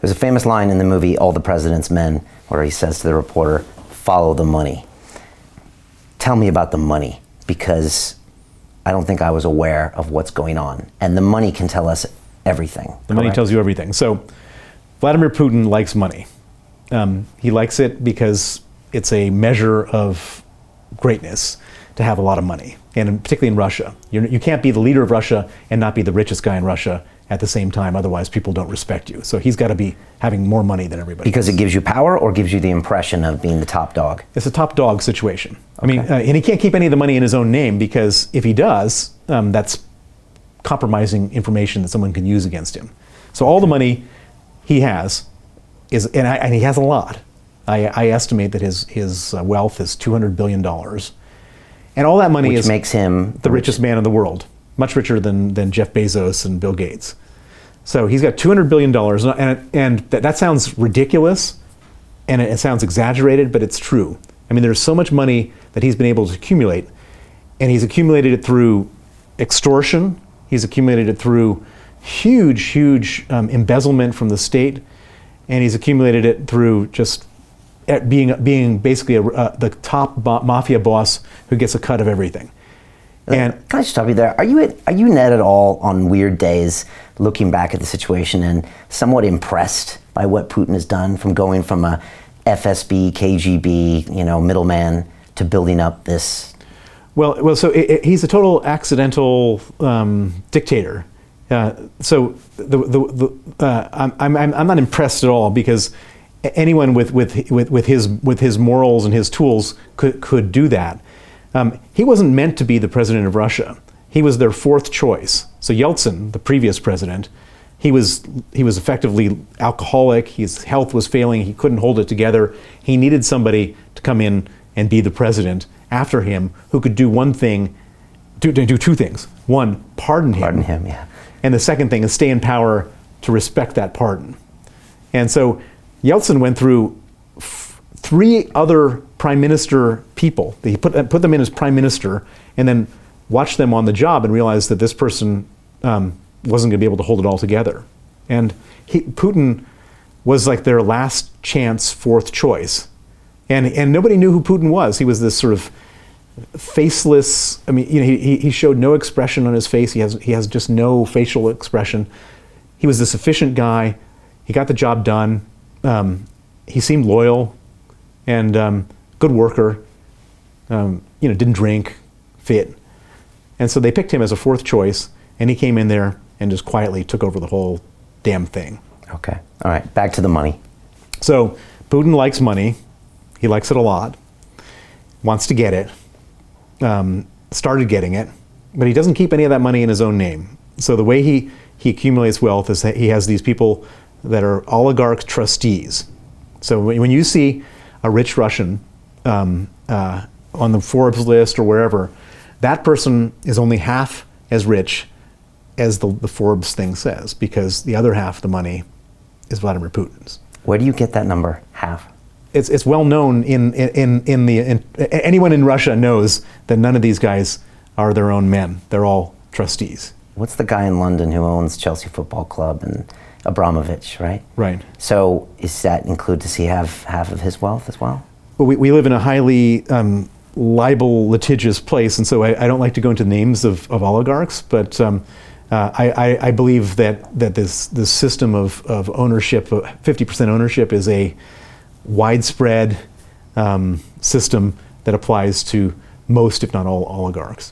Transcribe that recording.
There's a famous line in the movie All the President's Men where he says to the reporter, "Follow the money." Tell me about the money, because I don't think I was aware of what's going on. And the money can tell us everything. The money tells you everything. So Vladimir Putin likes money. He likes it because it's a measure of greatness to have a lot of money, and particularly in Russia. You can't be the leader of Russia and not be the richest guy in Russia at the same time, otherwise people don't respect you. So he's got to be having more money than everybody. Because it gives you power, or gives you the impression of being the top dog? It's a top dog situation. Okay. I mean, and he can't keep any of the money in his own name, because if he does, that's compromising information that someone can use against him. So all the money he has is, and he has a lot. I estimate that his wealth is $200 billion. And all that money makes him the richest man in the world, much richer than Jeff Bezos and Bill Gates. So he's got $200 billion, and that sounds ridiculous, and it sounds exaggerated, but it's true. I mean, there's so much money that he's been able to accumulate, and he's accumulated it through extortion. He's accumulated it through huge embezzlement from the state, and he's accumulated it through just being basically the top mafia boss who gets a cut of everything. And can I stop you there? Are you Ned at all on weird days looking back at the situation and somewhat impressed by what Putin has done, from going from a FSB, KGB, middleman, to building up this? Well, so he's a total accidental dictator. So I'm not impressed at all, because anyone with his morals and his tools could do that. He wasn't meant to be the president of Russia. He was their fourth choice. So Yeltsin, the previous president, he was effectively alcoholic. His health was failing. He couldn't hold it together. He needed somebody to come in and be the president after him, who could do one thing, do two things. One, pardon him. Pardon him, yeah. And the second thing is stay in power to respect that pardon. And so Yeltsin went through three other prime minister people. He put them in as prime minister, and then watched them on the job and realized that this person wasn't going to be able to hold it all together. And Putin was like their last chance fourth choice. And nobody knew who Putin was. He was this sort of faceless, I mean, he showed no expression on his face. He has just no facial expression. He was this efficient guy. He got the job done. He seemed loyal and good worker. Didn't drink, fit. And so they picked him as a fourth choice, and he came in there and just quietly took over the whole damn thing. Okay, all right, back to the money. So Putin likes money. He likes it a lot, wants to get it, started getting it, but he doesn't keep any of that money in his own name. So the way he accumulates wealth is that he has these people that are oligarch trustees. So when you see a rich Russian on the Forbes list or wherever, that person is only half as rich as the Forbes thing says, because the other half of the money is Vladimir Putin's. Where do you get that number, half? It's well known anyone in Russia knows that none of these guys are their own men. They're all trustees. What's the guy in London who owns Chelsea Football Club and Abramovich, right? Right. So does that include, does he have half of his wealth as well? Well, we live in a highly libel-litigious place, and so I don't like to go into names of oligarchs, but I believe that this system of ownership, 50% ownership, is a widespread system that applies to most, if not all, oligarchs.